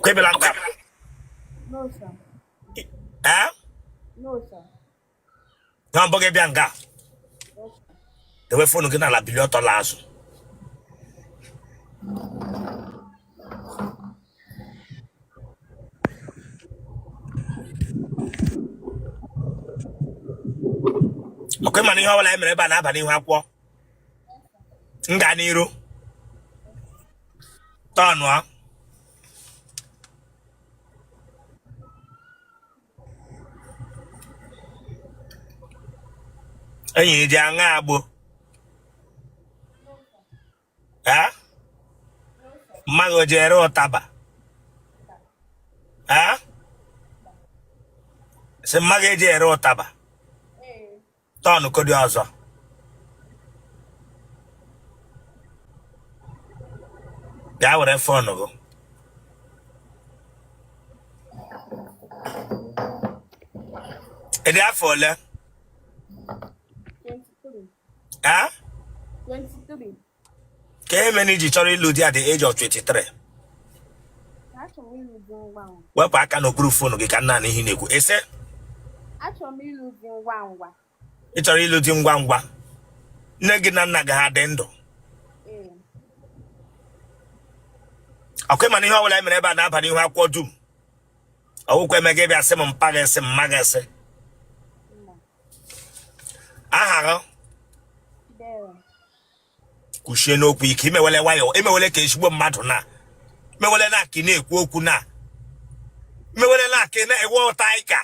Okay, Belanka. No, sir. Eh? No, sir. No, Boge Bianca. Yes, sir. The way phone again, I'll be your last. Okay, money, how will I remember an avenue? Nganiro. Tonwa. Enyi dị aṅa agbo. Eh? Mmago jere ụtaba. Eh? Si mmago ejere ụtaba. Tọnụ kodi ọzọ. Bịa were fọnụ gụ. Ịdị afọ ole? 23. Eh? 23. Ka emeni ji chọrọ ịlụ di at the age of 23. Achọrọ m ịlụ di ngwa ngwa. Wepụ aka n'okpuru fonu gị ka nna na ihe na-ekwu. Ese? Achọrọ m ịlụ di ngwa ngwa. Ị chọrọ ịlụ di ngwa ngwa. Nne gị na nna gị ha dị ndụ. Ọkwa ịma na ihe ọbụla emere ebe a na-aba n'ihu akwụkwọ dum. Ọwụkwa eme gị bịa sị m mpa gị sị m mma gị sị. Aha gị? Kwuchie n'okwu ike imewele nwayọ imewele ka ezigbo mmadụ na mewele na akị na-ekwu okwu na mewele na akị na-ewe ụta ịka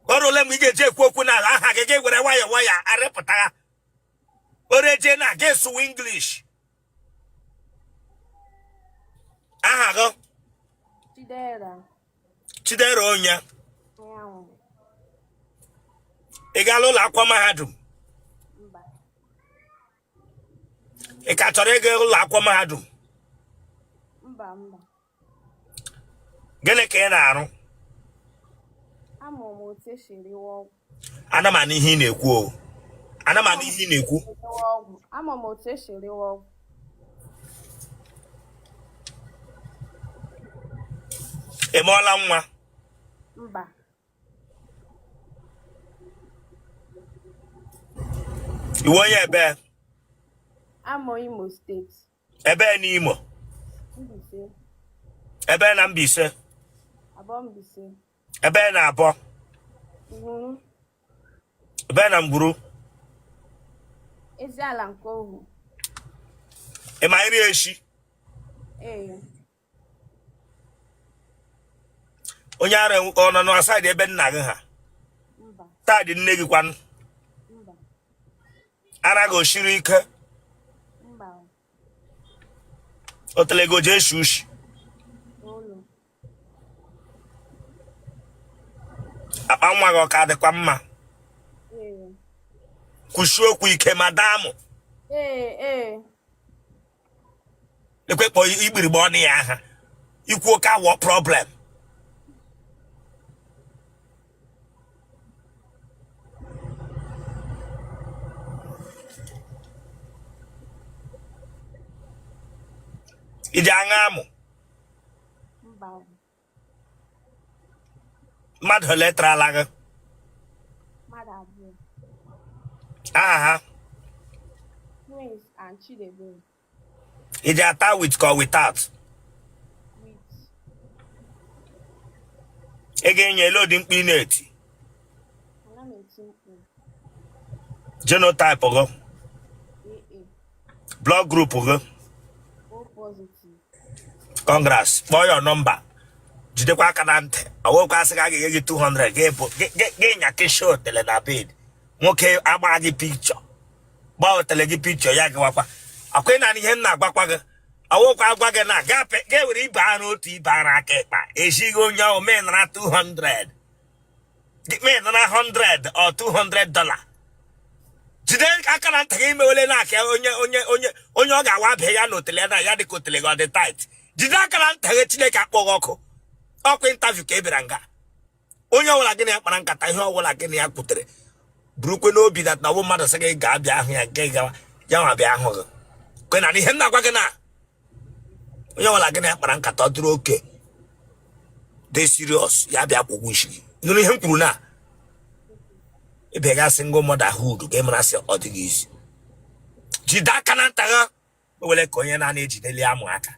ọrụ ole mgbe ị ga-eji ekwu okwu na aha gị ga-ewere nwayọ nwayọ arịpụta ya oreje na ga-esuwe English. Aha gị? Chidera onye. Ị gaala ụlọ akwụkwọ mahadum? Ị ka chọrọ ịga ụlọ akwụkwọ mahadum? Gịnị ka ị na-arụ? Ana m anụ ihe ị na-ekwu o. Ana m anụ ihe ị na-ekwu. Ị mụọla nwa? Iwe onye ebe? Imo State. Ebe n'Imo? Mbaise. Ebe na Mbaise? Mbaise. Ebe na Abọ? Ngwuru. Ebe na Ngwuru? Eziala nke ohu. Ị ma iri echi? Onye ara ọ nọ n'asaịdị ebe nna gị ha? Taa dị nne gị kwanụ? Ara gị oshiri ike? O telego jee shushi? Akpa nwa gị ọ ka dịkwa mma? Kwuchie okwu ike madamụ. Ekwekpọ igbirigbe ọnụ ya aha ikwu oke awọ problem. Iji aṅa amụ? Mmadụ ole trala gị? Aha ha? Iji ata with ka without? Ị ga-enye elodi mkpu ị na-eti? Genotype gị? Blood group gị? Congrats, kpọọ your number. Jidekwa aka na ntị. Ọwụkwa asị ga ga-enye gị 200 gị nyake show tele na bed. Nwoke agba gị picture. Gbaa tele gị picture ya gịwakwa. Akwị na ihe m na-agbakwa gị. Ọwụkwa agwa gị na ga-ewere ibe ha n'otu ibe ha n'aka ịkpa. Ejighị onye ahụ menara 200. Menara 100 or $200. Jide aka na ntị gị imewele na-aka onye ọ ga-awa abịa ya n'otele na ya dịka otele gị ọ dị tight. Jide aka na ntị gị Chineke akpọghị ọkụ. Ọkụ interview ka ebere nga. Onye ọbụla gị na ya kpara nkata ihe ọbụla gị na ya kwutere. Burukwe n'obi that na ọ bụ mmadụ sị gị ga-abịa ahụ ya nke gawa ya nwa bịa ahụ gị. Kwena ni henna kwa gina. Onye wala gina kpara nkata duru oke. Dey serious. Ya bịa kwugwu isi. Nunu ihe kwuru na. Ebe ga single motherhood ga emara si ọ dịghị isi. Jide aka na nta gị. O wele ka onye na-ejideli amụ aka.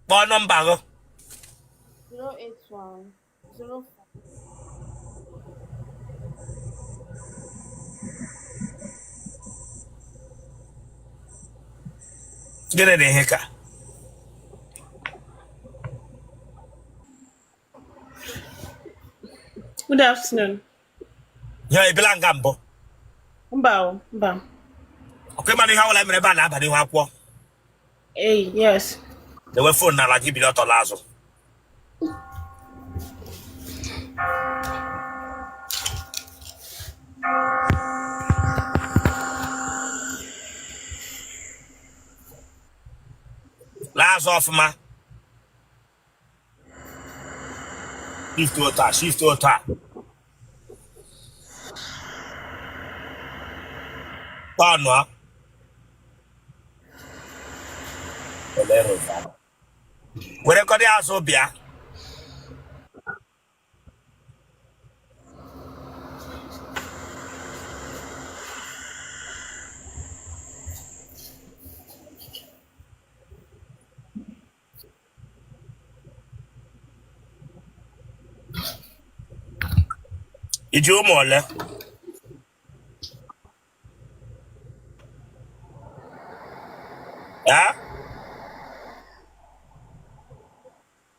Kpọọ nọmba gị. 081 05 Gịnị dị ihe ka? Good afternoon. Nye ebila nga mbụ. Mba. Ọkụ ịmanụ ihe ọbụla mere ebe a na-aba n'ihu akwụkwọ. Hey, yes. Dewe fon n'ala gị bili ọtọla azụ. Last ọfụma. Shift ota. Tọnụ a. Were kọdị azụ bịa. Iji ụmụ ole? Ya?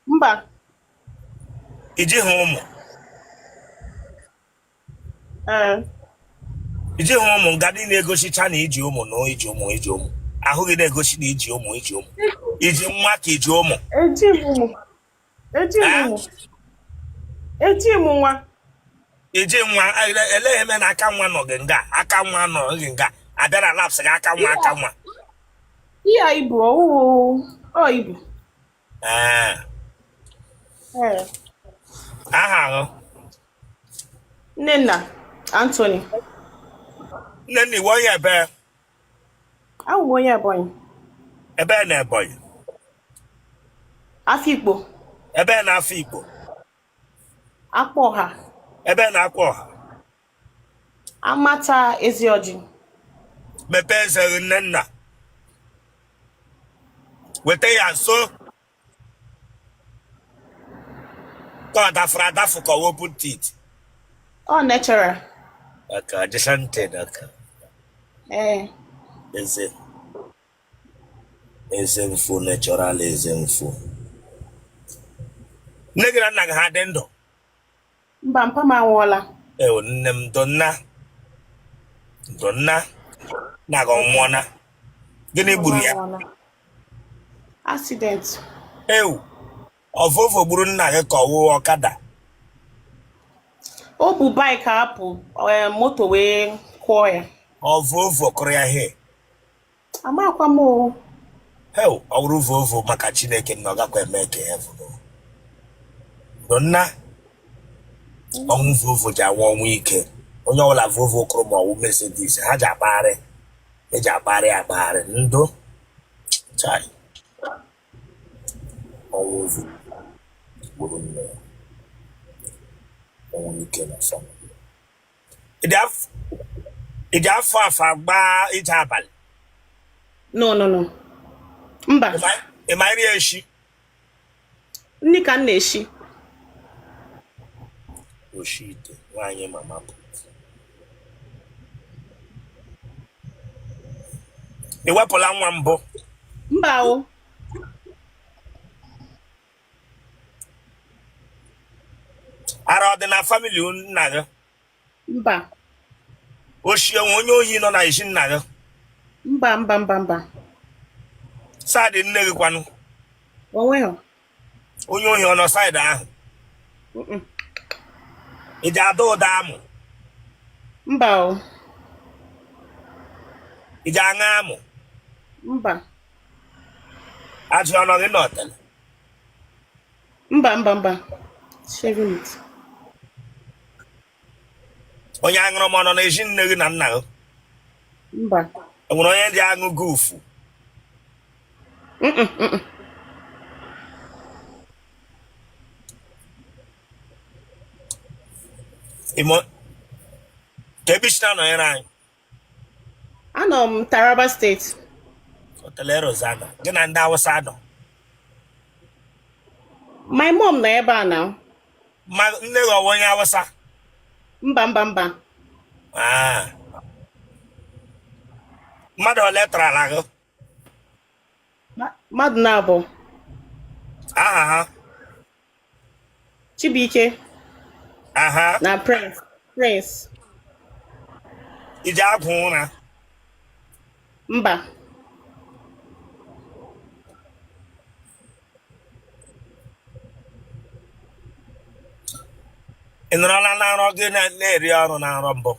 Mba. Iji hụ ụmụ. Iji hụ ụmụ nga dị na-egosicha na iji ụmụ na iji ụmụ. Ahụghị na-egosi na iji ụmụ. Iji nwa ka iji ụmụ. Eji m nwa. Iji nwa eleghị eme na aka nwa nọ gị nga. Aka nwa nọ gị nga. Abịara laps gị aka nwa. Iya Igbo. Oh, Igbo. Aha ahụ. Nnenna Anthony. Nnenna iwe onye ebe? Ahụ m onye Ebonyi. Ebe na Ebonyi? Afikpo. Ebe na Afikpo? Akpọha. Ebe na Akpọha? Amata Ezioji. Mepee eze Nnenna. Weta ya nso. Ka ọ dafuru adafu ka ọ open teeth. Oh, natural. Aka adjacent aka. Eze mfu natural eze mfu. Nne gị na nna gị ha dị ndụ? Mba, mpa m anwụọla. Nne m donna. Na gị ọnwụọna. Gịnị gburu ya? Accident. Ọvụvụ gburu nna gị ka ọwụ ọkada. O bu bike apụ moto wee kwụọ ya. Ọvụvụ kụrụ ya ihe. Amakwa m o. Ọ wụrụ vovo maka Chineke na ọ gakwa eme ka ya vụrụ. Donna. Ọnwụ vovo ji anwụ ọnwụ ike. Onye ọbụla vovo kụrụ ma ọwụ Mercedes ha ji akpagharị. Eji akpagharị ndụ. Chai. Ọnwụ vovo gburu nne ya. Ọnwụ ike na famili. Ịdị afọ agba ije abalị? No. Mba. Ị ma iri eshi? Nni ka m na-eshi. Oshi ite, nwaanyị mama bụ. Ị wepụla nwa mbụ? Mba o. Ara ọ dị na famili nna gị? Mba. Oshi enwe onye ohi nọ na isi nna gị? Mba. Saadị nne gị kwanụ? Onweghị. Onye ohi ọ nọ saịdị ahụ? Ị ji ada ụda amụ? Mba o. Ị ji aṅa amụ? Mba. Ajụ ọnọ gị n'ọtele? Mba. Shaving it. Onye aṅụrụ m ọnọ na ezi nne gị na nna gị? Mba. Enwere onye dị aṅụ gufu. Imo Kebishna no yere anyị. Anọ m Taraba State. Hotel Rosanna. Gị na ndị Awụsa nọ. My mom nọ ebe a now. Ma nne gị ọwụ onye Awụsa. Mba. Ah. Mmadụ ole tara gị? Mmadụ na-abụ. Aha ha. Chibuike. Aha. Na Prince. Ije agwụ ụra. Mba. Ị nọrọla na nrọ gị na-eri ọrụ na nrọ mbụ?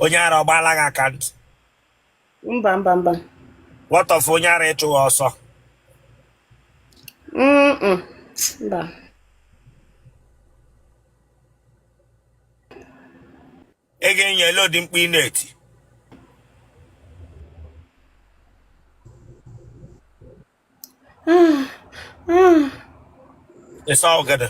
Onye ara ọ gbaala gị akantị? Mba. What of onye ara ịchụghị ọsọ? Mba. Ị ga-enye elu dị mkpa ị na-eti. It's all good.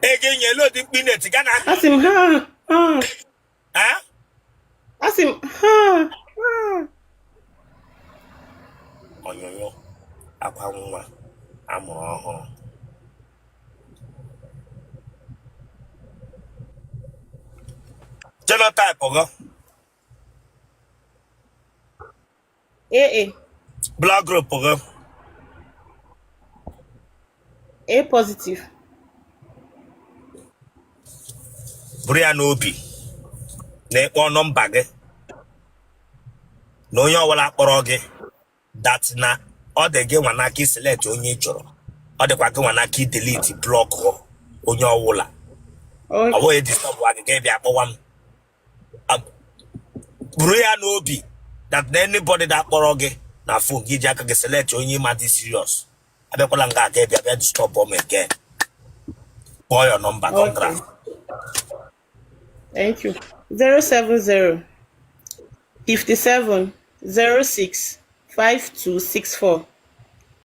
Ị ga-enye elu dị mkpa ị na-eti gana? Asị m ha. Ha? Asị m ha. Onyonyo akwa nwa amụrụ ọhụrụ. Genotype go. AA. Blood group go. A positive. Buru ya n'obi na-ekpọ nọmba gị na onye ọbụla kpọrọ gị that na ọ dị gị nwa n'aka select onye ị chọrọ, ọ dịkwa gị nwa n'aka delete block onye ọbụla. Ọ bụghị disturb gị ga-ebịa akpọwa m. Buru ya n'obi that na anybody that kpọrọ gị na phone gị ji aka gị select onye ma dị serious, abịakwala nga aka bịa disturb m again. Call your number contract. Thank you. 070 57 06 5264.